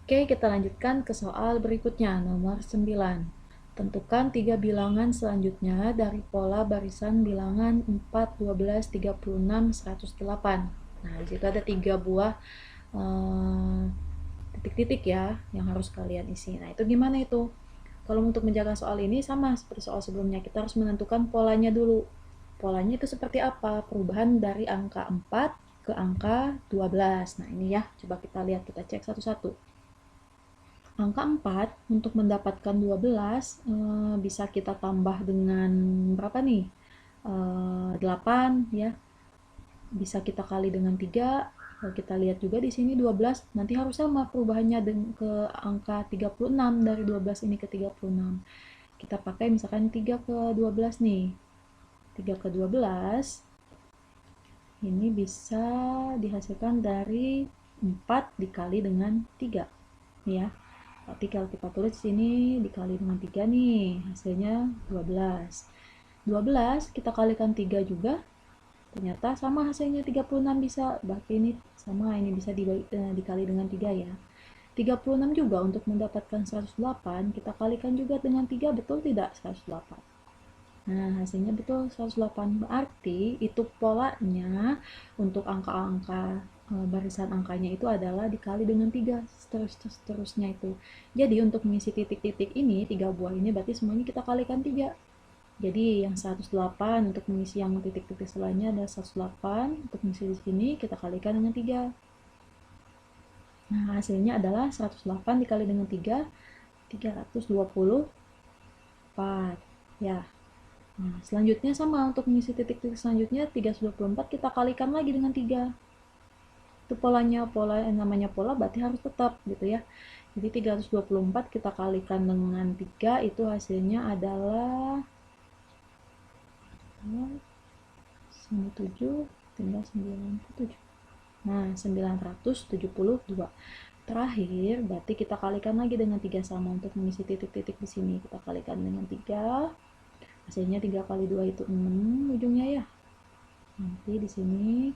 Oke, kita lanjutkan ke soal berikutnya, nomor 9. Tentukan 3 bilangan selanjutnya dari pola barisan bilangan 4, 12, 36, 108. Nah, di situ ada 3 buah titik-titik ya yang harus kalian isi. Nah, itu gimana itu? Kalau untuk menjaga soal ini sama seperti soal sebelumnya, kita harus menentukan polanya dulu. Polanya itu seperti apa? Perubahan dari angka 4 ke angka 12. Nah, ini ya, coba kita lihat, kita cek satu-satu. Angka 4 untuk mendapatkan 12 bisa kita tambah dengan berapa nih? 8 ya. Bisa kita kali dengan 3. Kita lihat juga di sini 12 nanti harus sama perubahannya ke angka 36, dari 12 ini ke 36. Kita pakai misalkan 3 ke 12 nih. 3 ke 12 ini bisa dihasilkan dari 4 dikali dengan 3 ya. Berarti kalau kita tulis sini dikali dengan 3 nih, hasilnya 12. 12 kita kalikan 3 juga, ternyata sama hasilnya 36 bisa. Berarti ini sama, ini bisa dikali dengan 3 ya. 36 juga untuk mendapatkan 108, kita kalikan juga dengan 3, betul tidak 108? Nah, hasilnya betul 108. Berarti itu polanya untuk angka-angka barisan angkanya itu adalah dikali dengan 3 seterusnya itu. Jadi untuk mengisi titik-titik ini, 3 buah ini berarti semuanya kita kalikan 3. Jadi yang 108 untuk mengisi yang titik-titik selanjutnya ada 108, untuk mengisi di sini kita kalikan dengan 3. Nah, hasilnya adalah 108 dikali dengan 3, 324. Ya. Nah, selanjutnya sama, untuk mengisi titik-titik selanjutnya 324 kita kalikan lagi dengan 3. Itu polanya, namanya pola berarti harus tetap gitu ya. Jadi 324 kita kalikan dengan 3 itu hasilnya adalah 97 tinggal 97. Nah, 972. Terakhir, berarti kita kalikan lagi dengan 3 sama untuk mengisi titik-titik di sini. Kita kalikan dengan 3. Hasilnya 3 kali 2 itu 6 ujungnya ya. Nanti di sini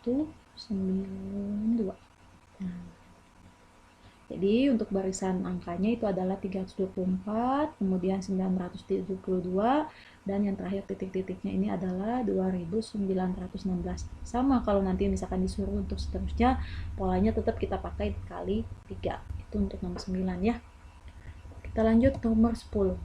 192. Nah, jadi untuk barisan angkanya itu adalah 324, kemudian 972, dan yang terakhir titik-titiknya ini adalah 2916. Sama kalau nanti misalkan disuruh untuk seterusnya, polanya tetap kita pakai kali 3. Itu untuk nomor 9 ya. Kita lanjut nomor 10.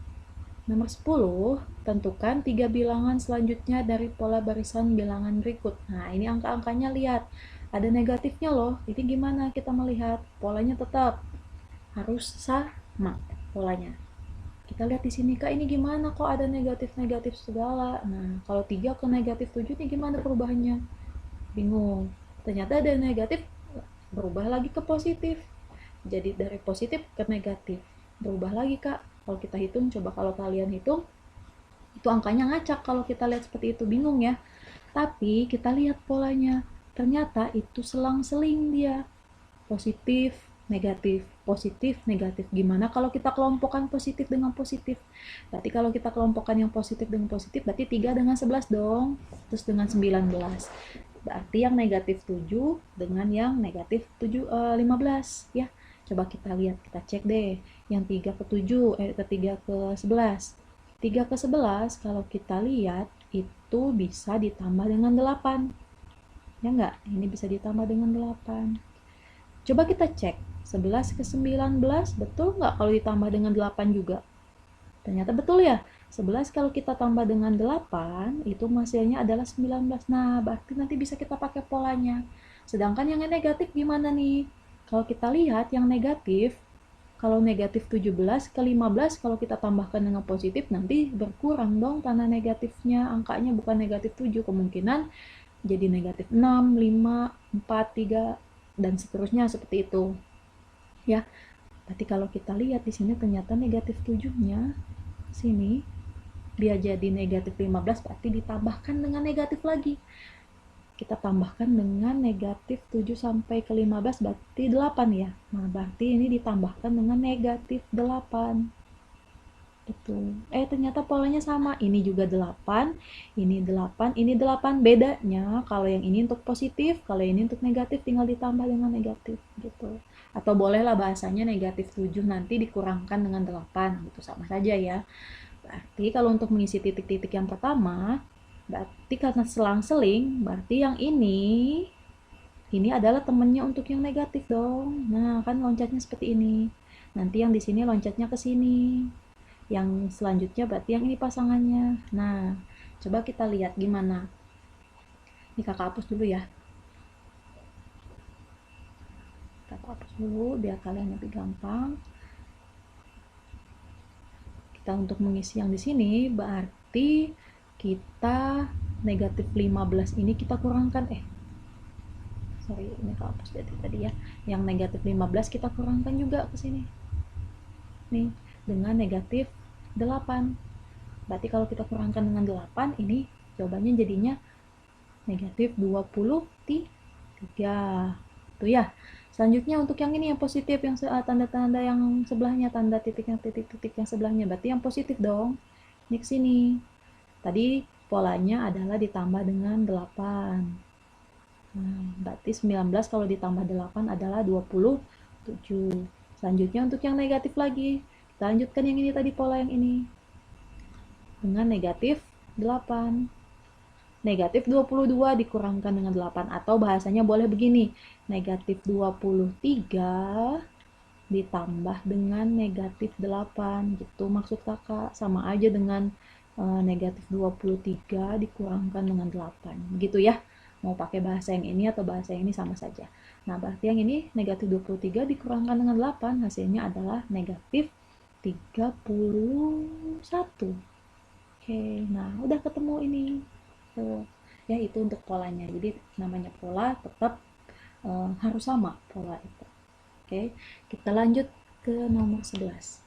Nomor 10, tentukan 3 bilangan selanjutnya dari pola barisan bilangan berikut. Nah, ini angka-angkanya lihat. Ada negatifnya loh. Ini gimana kita melihat? Polanya tetap harus sama polanya. Kita lihat di sini, Kak, ini gimana kok ada negatif-negatif segala? Nah, kalau 3 ke negatif 7 ini gimana perubahannya? Bingung. Ternyata ada negatif, berubah lagi ke positif. Jadi dari positif ke negatif. Berubah lagi, Kak. Kalau kita hitung, coba kalau kalian hitung, itu angkanya ngacak kalau kita lihat seperti itu, bingung ya. Tapi kita lihat polanya, ternyata itu selang-seling dia, positif negatif, positif negatif. Gimana kalau kita kelompokkan positif dengan positif? Berarti kalau kita kelompokkan yang positif dengan positif, berarti 3 dengan 11 dong, terus dengan 19. Berarti yang negatif 7 dengan yang negatif 15 ya. Coba kita lihat, kita cek deh. Yang 3 ke 7, ke 3 ke 11. 3 ke 11 kalau kita lihat itu bisa ditambah dengan 8. Ya enggak? Ini bisa ditambah dengan 8. Coba kita cek. 11 ke 19 betul nggak kalau ditambah dengan 8 juga? Ternyata betul ya. 11 kalau kita tambah dengan 8 itu hasilnya adalah 19. Nah, berarti nanti bisa kita pakai polanya. Sedangkan yang negatif gimana nih? Kalau kita lihat yang negatif, kalau negatif 17 ke 15 kalau kita tambahkan dengan positif nanti berkurang dong tanda negatifnya, angkanya bukan negatif 7, kemungkinan jadi negatif 6, 5, 4, 3 dan seterusnya seperti itu. Ya. Berarti kalau kita lihat di sini ternyata negatif 7-nya sini dia jadi negatif 15, berarti ditambahkan dengan negatif lagi. Kita tambahkan dengan negatif 7 sampai ke 15 berarti 8 ya. Nah, berarti ini ditambahkan dengan negatif 8. Itu. Ternyata polanya sama. Ini juga 8, ini 8, ini 8. Bedanya kalau yang ini untuk positif, kalau ini untuk negatif tinggal ditambah dengan negatif gitu. Atau bolehlah bahasanya negatif 7 nanti dikurangkan dengan 8 gitu, sama saja ya. Berarti kalau untuk mengisi titik-titik yang pertama, berarti karena selang-seling, berarti yang ini adalah temennya untuk yang negatif dong. Nah, kan loncatnya seperti ini. Nanti yang di sini loncatnya ke sini. Yang selanjutnya berarti yang ini pasangannya. Nah, coba kita lihat gimana. Ini kakak hapus dulu ya. Kakak hapus dulu biar kalian lebih gampang. Kita untuk mengisi yang di sini berarti kita negatif 15 ini kita kurangkan. Sorry, ini kakak hapus tadi ya. Yang negatif 15 kita kurangkan juga ke sini. Nih, dengan negatif 8. Berarti kalau kita kurangkan dengan 8, ini jawabannya jadinya negatif 23. Tuh ya. Selanjutnya untuk yang ini yang positif, yang tanda-tanda yang sebelahnya, tanda titik-titik yang sebelahnya, berarti yang positif dong. Ini ke sini. Tadi polanya adalah ditambah dengan 8. Nah, berarti 19 kalau ditambah 8 adalah 27. Selanjutnya untuk yang negatif lagi. Kita lanjutkan yang ini tadi, pola yang ini. Dengan negatif 8. Negatif 22 dikurangkan dengan 8. Atau bahasanya boleh begini. Negatif 23 ditambah dengan negatif 8. Gitu maksud kakak. Sama aja dengan negatif 23 dikurangkan dengan 8. Gitu ya. Mau pakai bahasa yang ini atau bahasa yang ini sama saja. Nah, berarti yang ini negatif 23 dikurangkan dengan 8. Hasilnya adalah negatif 31. Oke, nah udah ketemu ini. Tuh. Ya, itu untuk polanya. Jadi namanya pola tetap harus sama pola itu. Oke, kita lanjut ke nomor 11.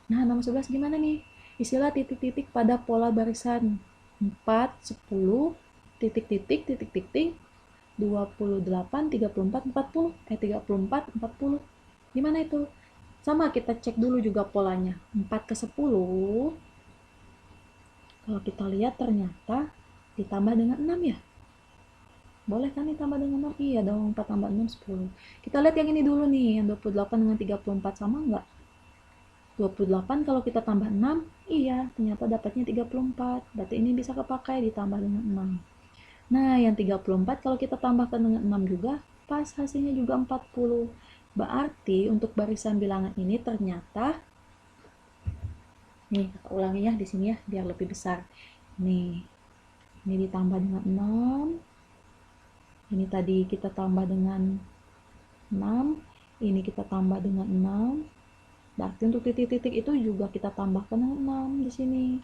Nah, nomor 11 gimana nih? Istilah titik-titik pada pola barisan 4, 10, titik-titik, titik-titik, 28, 34, 40. 34, 40. Gimana itu? Sama, kita cek dulu juga polanya. 4 ke 10, kalau kita lihat ternyata ditambah dengan 6 ya. Boleh kan ditambah dengan 6? Iya dong, 4 tambah 6, 10. Kita lihat yang ini dulu nih, yang 28 dengan 34 sama nggak? 28 kalau kita tambah 6, iya, ternyata dapatnya 34. Berarti ini bisa kepakai ditambah dengan 6. Nah, yang 34 kalau kita tambahkan dengan 6 juga, pas hasilnya juga 40. Berarti untuk barisan bilangan ini ternyata, nih, kakak ulangi ya di sini ya, biar lebih besar. Nih, ini ditambah dengan 6. Ini tadi kita tambah dengan 6. Ini kita tambah dengan 6. Berarti untuk titik-titik itu juga kita tambahkan dengan 6 di sini.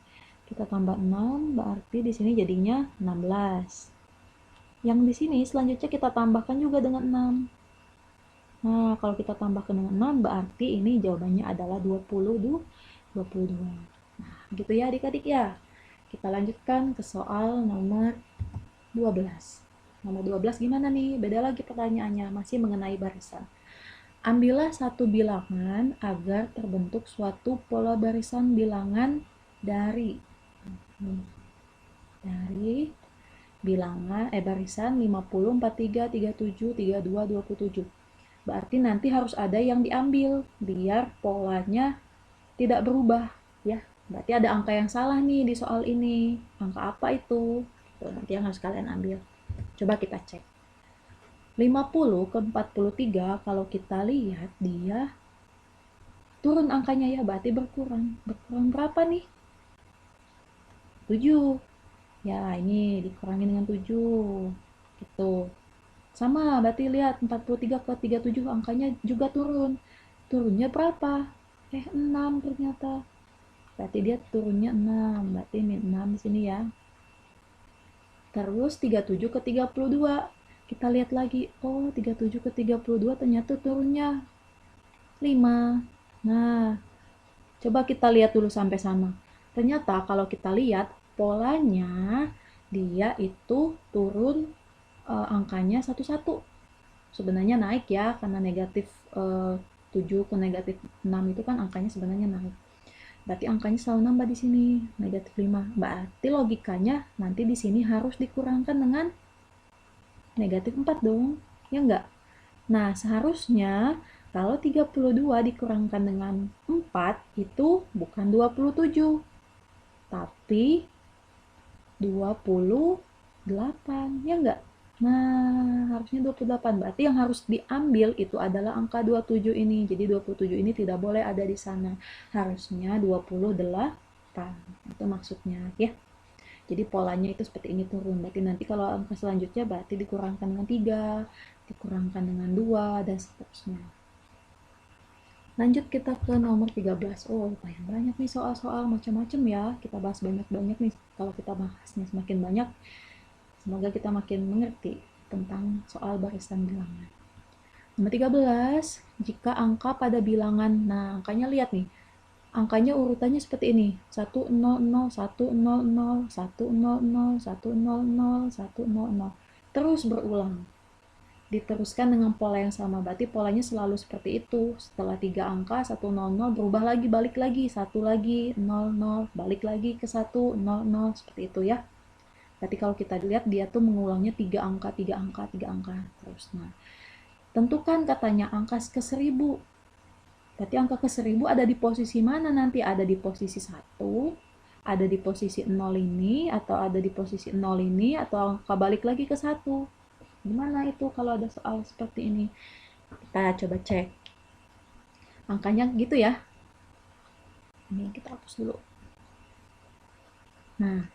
Kita tambah 6, berarti di sini jadinya 16. Yang di sini selanjutnya kita tambahkan juga dengan 6. Nah, kalau kita tambahkan dengan 6, berarti ini jawabannya adalah 22. Nah, gitu ya adik-adik ya. Kita lanjutkan ke soal nomor 12. Nomor 12 gimana nih? Beda lagi pertanyaannya, masih mengenai barisan. Ambillah satu bilangan agar terbentuk suatu pola barisan bilangan dari bilangan barisan 50, 43, 37, 32, 27. Berarti nanti harus ada yang diambil biar polanya tidak berubah ya. Berarti ada angka yang salah nih di soal ini. Angka apa itu? Tuh, nanti yang harus kalian ambil. Coba kita cek. 50 ke 43 kalau kita lihat dia turun angkanya ya, berarti berkurang. Berkurang berapa nih? 7. Ya, ini dikurangi dengan 7. Gitu. Sama, berarti lihat 43 ke 37 angkanya juga turun. Turunnya berapa? 6 ternyata. Berarti dia turunnya 6. Berarti min 6 di sini ya. Terus 37 ke 32. Kita lihat lagi. Oh, 37 ke 32 ternyata turunnya 5. Nah, coba kita lihat dulu sampai sana. Ternyata kalau kita lihat polanya dia itu turun angkanya 1-1. Sebenarnya naik ya karena negatif 7 ke negatif 6 itu kan angkanya sebenarnya naik. Berarti angkanya selalu nambah di sini, negatif 5. Berarti logikanya nanti di sini harus dikurangkan dengan negatif 4 dong, ya enggak? Nah, seharusnya kalau 32 dikurangkan dengan 4 itu bukan 27, tapi 28, ya enggak? Nah, harusnya 28. Berarti yang harus diambil itu adalah angka 27 ini. Jadi 27 ini tidak boleh ada di sana. Harusnya 28. Itu maksudnya, ya. Jadi polanya itu seperti ini turun. Berarti nanti kalau angka selanjutnya berarti dikurangkan dengan 3, dikurangkan dengan 2, dan seterusnya. Lanjut kita ke nomor 13. Oh, lumayan banyak nih soal-soal macam-macam ya. Kita bahas banyak-banyak nih. Kalau kita bahasnya semakin banyak, semoga kita makin mengerti tentang soal barisan bilangan. Nomor 13, jika angka pada bilangan, nah angkanya lihat nih, angkanya urutannya seperti ini, 100, 100, 100, 100, 100, 100, terus berulang. Diteruskan dengan pola yang sama, berarti polanya selalu seperti itu. Setelah 3 angka, 100 berubah lagi, balik lagi, 1 lagi, 00, balik lagi ke 100, seperti itu ya. Berarti kalau kita lihat dia tuh mengulangnya 3 angka, 3 angka, 3 angka terus. Nah, tentukan katanya angka ke 1000. Berarti angka ke 1000 ada di posisi mana nanti? Ada di posisi 1, ada di posisi 0 ini, atau ada di posisi 0 ini, atau angka balik lagi ke 1. Gimana itu kalau ada soal seperti ini? Kita coba cek. Angkanya gitu ya. Ini kita hapus dulu. Nah,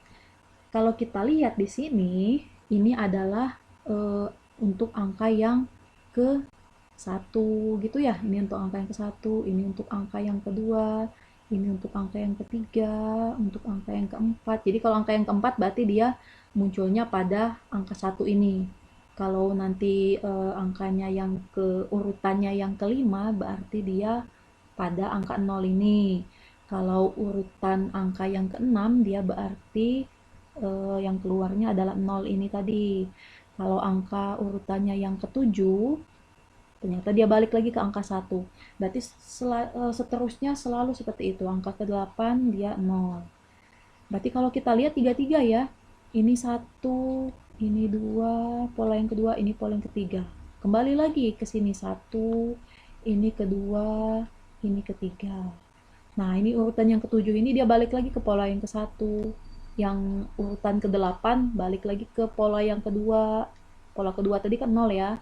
kalau kita lihat di sini, ini adalah untuk angka yang ke 1 gitu ya. Ini untuk angka yang ke 1, ini untuk angka yang kedua, ini untuk angka yang ketiga, untuk angka yang keempat. Jadi kalau angka yang keempat berarti dia munculnya pada angka 1 ini. Kalau nanti angkanya yang ke urutannya yang kelima berarti dia pada angka 0 ini. Kalau urutan angka yang keenam dia berarti yang keluarnya adalah 0 ini tadi. Kalau angka urutannya yang ketujuh ternyata dia balik lagi ke angka 1. Berarti seterusnya selalu seperti itu. Angka ke-8 dia 0. Berarti kalau kita lihat 33 ya. Ini 1, ini 2, pola yang kedua, ini pola yang ketiga. Kembali lagi ke sini 1, ini kedua, ini ketiga. Nah, ini urutan yang ketujuh ini dia balik lagi ke pola yang ke-1. Yang urutan ke-8 balik lagi ke pola yang kedua. Pola kedua tadi kan 0 ya.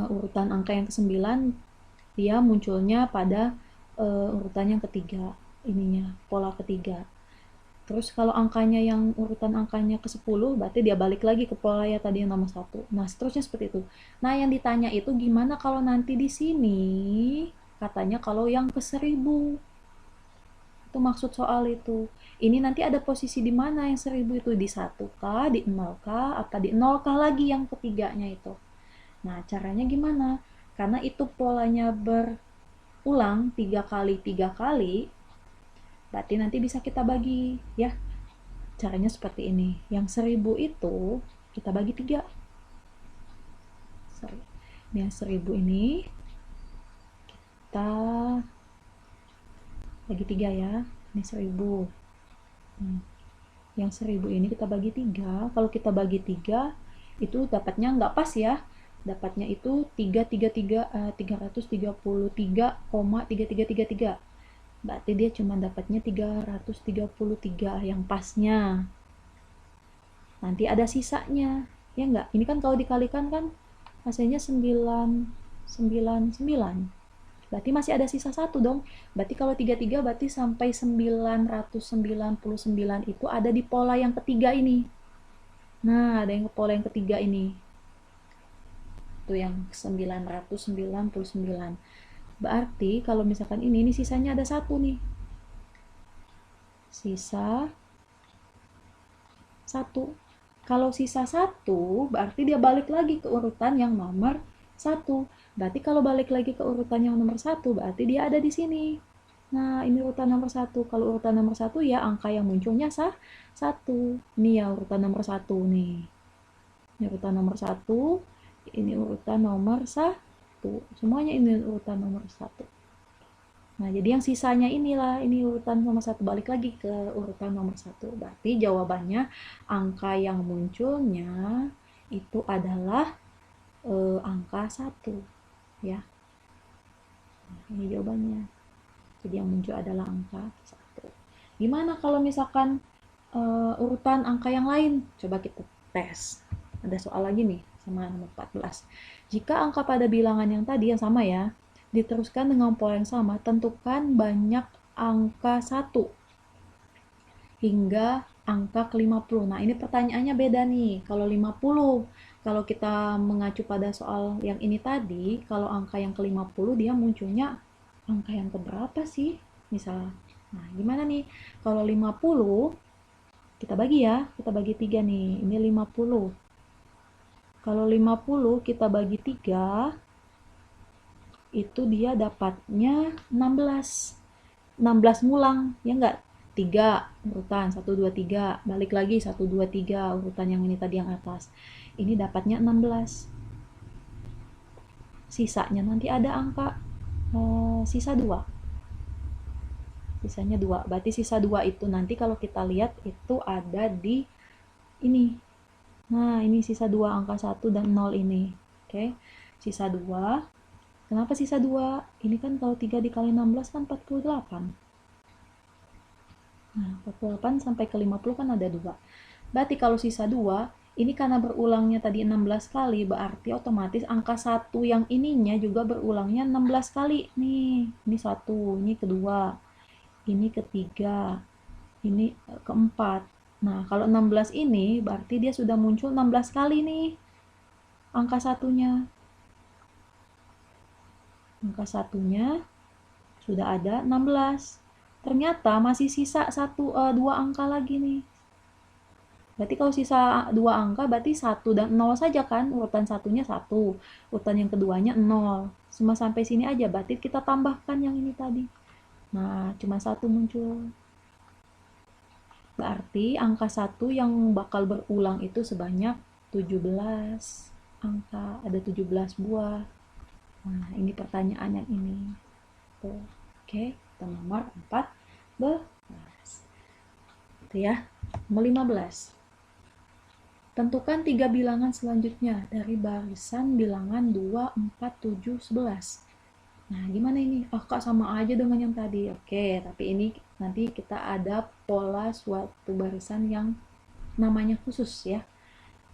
Urutan angka yang ke-9 dia munculnya pada urutan yang ketiga, ininya pola ketiga. Terus kalau angkanya yang urutan angkanya ke-10 berarti dia balik lagi ke pola ya tadi yang nomor 1. Nah, seterusnya seperti itu. Nah, yang ditanya itu gimana kalau nanti di sini katanya kalau yang ke-1000. Itu maksud soal itu. Ini nanti ada posisi di mana yang 1000 itu, di 1 kah, di 0 kah, apa di 0 kah lagi yang ketiganya itu. Nah, caranya gimana? Karena itu polanya berulang 3 kali 3 kali, berarti nanti bisa kita bagi ya. Caranya seperti ini. Yang 1000 itu kita bagi 3. Sorry. Yang 1000 ini kita bagi 3 ya. Ini 1000. Yang 1000 ini kita bagi 3. Kalau kita bagi 3 itu dapatnya nggak pas ya. Dapatnya itu 333,3333. Berarti dia cuma dapatnya 333 yang pasnya. Nanti ada sisanya. Ya enggak? Ini kan kalau dikalikan kan hasilnya 999. Berarti masih ada sisa 1 dong. Berarti kalau 33 berarti sampai 999 itu ada di pola yang ketiga ini. Nah, ada yang pola yang ketiga ini. Itu yang 999. Berarti kalau misalkan ini sisanya ada 1 nih. Sisa 1. Kalau sisa 1 berarti dia balik lagi ke urutan yang nomor 1. Berarti kalau balik lagi ke urutan yang nomor 1 berarti dia ada di sini. Nah, ini urutan nomor 1. Kalau urutan nomor 1 ya angka yang munculnya 1. Ini ya urutan nomor 1 nih. Ini urutan nomor 1. Ini urutan nomor 1. Semuanya ini urutan nomor 1. Nah, jadi yang sisanya inilah, ini urutan nomor satu. Balik lagi ke urutan nomor satu. Berarti jawabannya angka yang munculnya itu adalah angka satu, ya. Nah, ini jawabannya. Jadi yang muncul adalah angka satu. Gimana kalau misalkan urutan angka yang lain? Coba kita tes. Ada soal lagi nih sama nomor 14. Jika angka pada bilangan yang tadi yang sama ya, diteruskan dengan pola yang sama, tentukan banyak angka 1 hingga angka ke-50. Nah, ini pertanyaannya beda nih. Kalau 50, kalau kita mengacu pada soal yang ini tadi, kalau angka yang ke-50 dia munculnya angka yang keberapa sih? Misal. Nah, gimana nih? Kalau 50 kita bagi ya, kita bagi 3 nih. Ini 50. Kalau 50 kita bagi 3, itu dia dapatnya 16. 16 ngulang, ya enggak? 3 urutan 1 2 3, balik lagi 1 2 3 urutan yang ini tadi yang atas. Ini dapatnya 16. Sisanya nanti ada angka sisa 2. Sisanya 2. Berarti sisa 2 itu nanti kalau kita lihat itu ada di ini. Nah, ini sisa 2 angka 1 dan 0 ini. Oke. Sisa 2. Kenapa sisa 2? Ini kan kalau 3 dikali 16 kan 48. Nah, 48 sampai ke 50 kan ada 2. Berarti kalau sisa 2, ini karena berulangnya tadi 16 kali, berarti otomatis angka 1 yang ininya juga berulangnya 16 kali. Nih, ini 1, ini kedua, ini ketiga, ini keempat. Nah, kalau 16 ini berarti dia sudah muncul 16 kali nih angka satunya. Angka satunya sudah ada 16. Ternyata masih sisa 2 angka lagi nih. Berarti kalau sisa 2 angka berarti 1 dan 0 saja kan? Urutan satunya 1, urutan yang keduanya 0. Cuma sampai sini aja, berarti kita tambahkan yang ini tadi. Nah, cuma 1 muncul. Berarti angka 1 yang bakal berulang itu sebanyak 17 angka, ada 17 buah. Nah, ini pertanyaan yang ini. Tuh. Oke, kita nomor 14. Itu ya. Nomor 15. Tentukan 3 bilangan selanjutnya dari barisan bilangan 2, 4, 7, 11. Nah, gimana ini? Kak, sama aja dengan yang tadi. Oke, tapi ini nanti kita ada pola suatu barisan yang namanya khusus ya.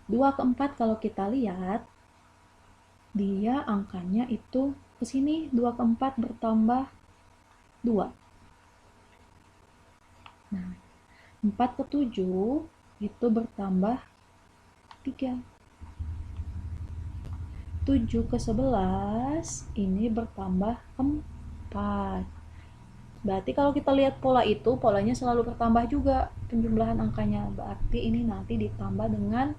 2 ke 4 kalau kita lihat, dia angkanya itu ke sini 2 ke 4 bertambah 2. Nah, 4 ke 7 itu bertambah 3. 7 ke 11 ini bertambah 4. Berarti kalau kita lihat pola itu, polanya selalu bertambah juga penjumlahan angkanya. Berarti ini nanti ditambah dengan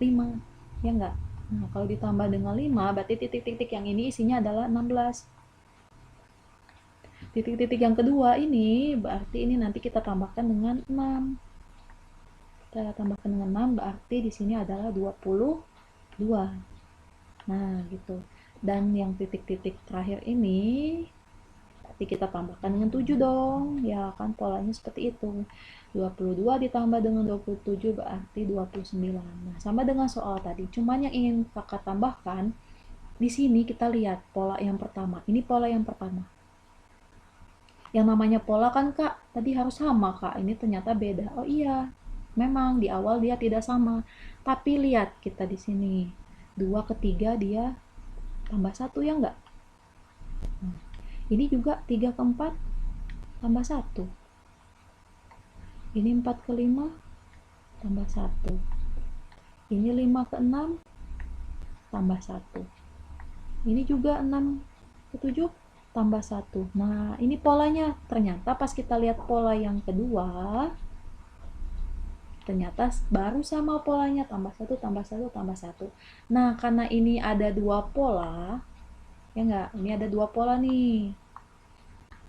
5. Ya enggak? Nah, kalau ditambah dengan 5, berarti titik-titik yang ini isinya adalah 16. Titik-titik yang kedua ini, berarti ini nanti kita tambahkan dengan 6. Kita tambahkan dengan 6, berarti di sini adalah 22. Nah, gitu. Dan yang titik-titik terakhir ini berarti kita tambahkan dengan 7 dong. Ya kan polanya seperti itu. 22 ditambah dengan 27 berarti 29. Nah, sama dengan soal tadi. Cuman yang ingin Kakak tambahkan, di sini kita lihat pola yang pertama. Ini pola yang pertama. Yang namanya pola kan Kak, tadi harus sama Kak. Ini ternyata beda. Oh iya, memang di awal dia tidak sama. Tapi lihat kita di sini. 2 ke 3 dia tambah 1 ya enggak? Nah, ini juga 3 ke 4 tambah 1. Ini 4 ke 5 tambah 1. Ini 5 ke 6 tambah 1. Ini juga 6 ke 7 tambah 1. Nah, ini polanya. Ternyata pas kita lihat pola yang kedua, ternyata baru sama polanya, tambah 1, tambah 1, tambah 1. Nah, karena ini ada 2 pola, ya enggak? Ini ada 2 pola nih.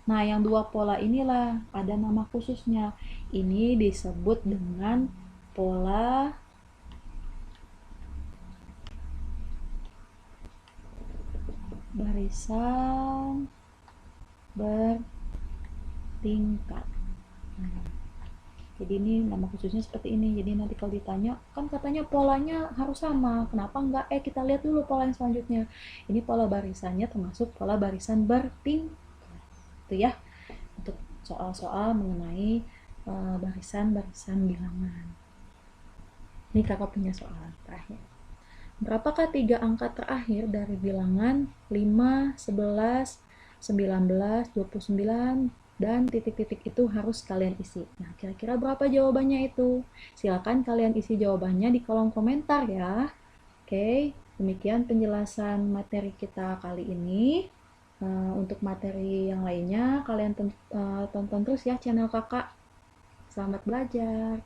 Nah, yang 2 pola inilah ada nama khususnya. Ini disebut dengan pola barisan bertingkat. Nah, jadi ini nama khususnya seperti ini. Jadi nanti kalau ditanya, kan katanya polanya harus sama, kenapa enggak? Kita lihat dulu pola yang selanjutnya. Ini pola barisannya termasuk pola barisan bertingkat. Itu ya, untuk soal-soal mengenai barisan-barisan bilangan. Ini kakak punya soal terakhir. Berapakah 3 angka terakhir dari bilangan 5, 11, 19, 29, dan titik-titik itu harus kalian isi. Nah, kira-kira berapa jawabannya itu? Silakan kalian isi jawabannya di kolom komentar ya. Oke, demikian penjelasan materi kita kali ini. Untuk materi yang lainnya, kalian tonton terus ya channel kakak. Selamat belajar.